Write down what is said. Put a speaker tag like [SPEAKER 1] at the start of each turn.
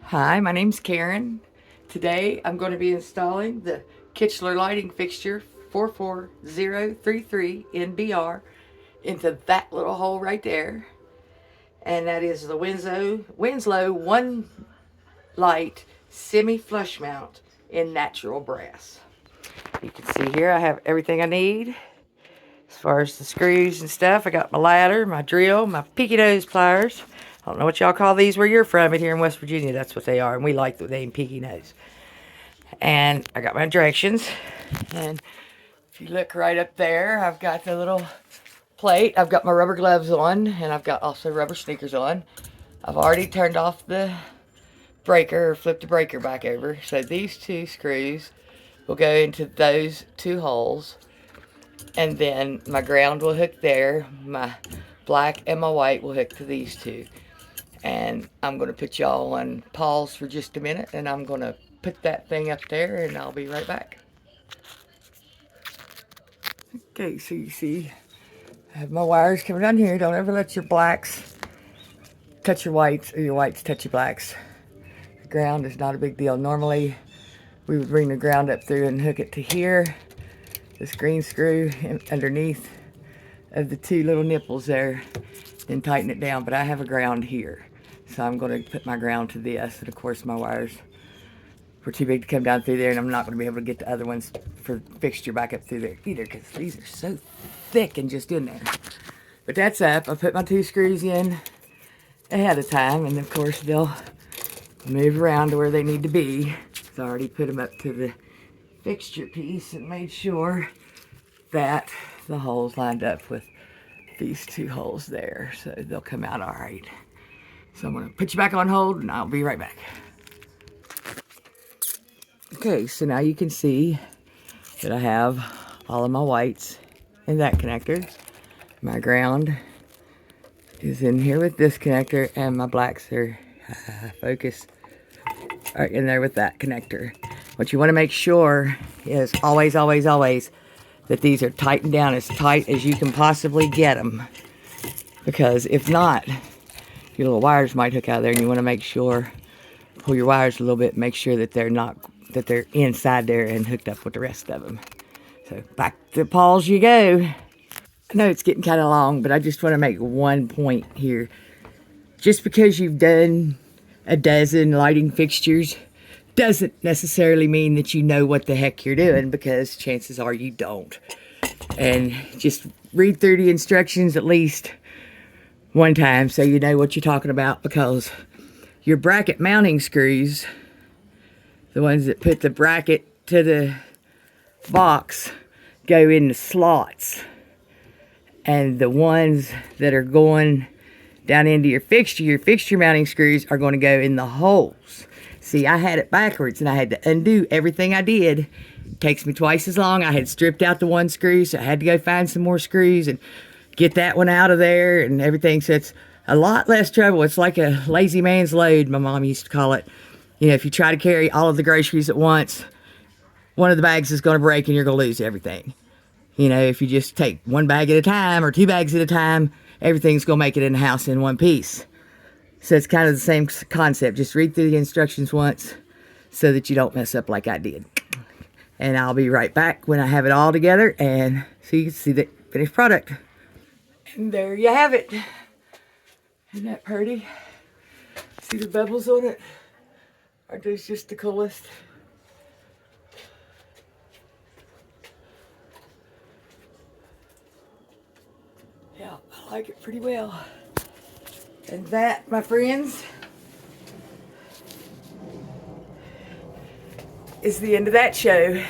[SPEAKER 1] Hi, my name's Karen. Today I'm going to be installing the Kichler Lighting Fixture 44033 NBR into that little hole right there. And that is the Winslow one light semi-flush mount in natural brass. You can see here I have everything I need as far as the screws and stuff. I got my ladder, my drill, my peaky nose pliers. I don't know what y'all call these where you're from, but here in West Virginia, that's what they are, and we like the name peaky nose. And I got my directions, and if you look right up there, I've got the little plate. I've got my rubber gloves on, and I've got also rubber sneakers on. I've already turned off the breaker, or flipped the breaker back over, so these two screws will go into those two holes, and then my ground will hook there, my black and my white will hook to these two. And I'm going to put y'all on pause for just a minute, and I'm going to put that thing up there, and I'll be right back. Okay, so you see I have my wires coming down here. Don't ever let your blacks touch your whites, or your whites touch your blacks. The ground is not a big deal. Normally we would bring the ground up through and hook it to here, this green screw underneath of the two little nipples there, and tighten it down, but I have a ground here. So I'm going to put my ground to this, and of course my wires were too big to come down through there, and I'm not going to be able to get the other ones for fixture back up through there either, because these are so thick and just in there. But that's up. I put my two screws in ahead of time, and of course they'll move around to where they need to be. So I already put them up to the fixture piece and made sure that the holes lined up with these two holes there, so they'll come out all right. So I'm going to put you back on hold, and I'll be right back. Okay, so now you can see that I have all of my whites in that connector. My ground is in here with this connector, and my blacks are focus right in there with that connector. What you want to make sure is always, always, always that these are tightened down as tight as you can possibly get them. Because if not, your little wires might hook out of there, and you want to make sure, pull your wires a little bit, make sure that they're inside there and hooked up with the rest of them. So back to pause you go. I know it's getting kind of long, but I just want to make one point here. Just because you've done a dozen lighting fixtures doesn't necessarily mean that you know what the heck you're doing, because chances are you don't. And just read through the instructions at least one time so you know what you're talking about, because your bracket mounting screws, the ones that put the bracket to the box, go in the slots, and the ones that are going down into your fixture mounting screws are going to go in the holes. See, I had it backwards, and I had to undo everything I did. It takes me twice as long. I had stripped out the one screw, so I had to go find some more screws and get that one out of there and everything. So it's a lot less trouble. It's like a lazy man's load, my mom used to call it. You know, if you try to carry all of the groceries at once, one of the bags is going to break and you're going to lose everything. You know, if you just take one bag at a time or two bags at a time, everything's going to make it in the house in one piece. So it's kind of the same concept. Just read through the instructions once so that you don't mess up like I did. And I'll be right back when I have it all together, and so you can see the finished product. And there you have it. Isn't that pretty? See the bubbles on it? Aren't those just the coolest? Yeah, I like it pretty well. And that, my friends, is the end of that show.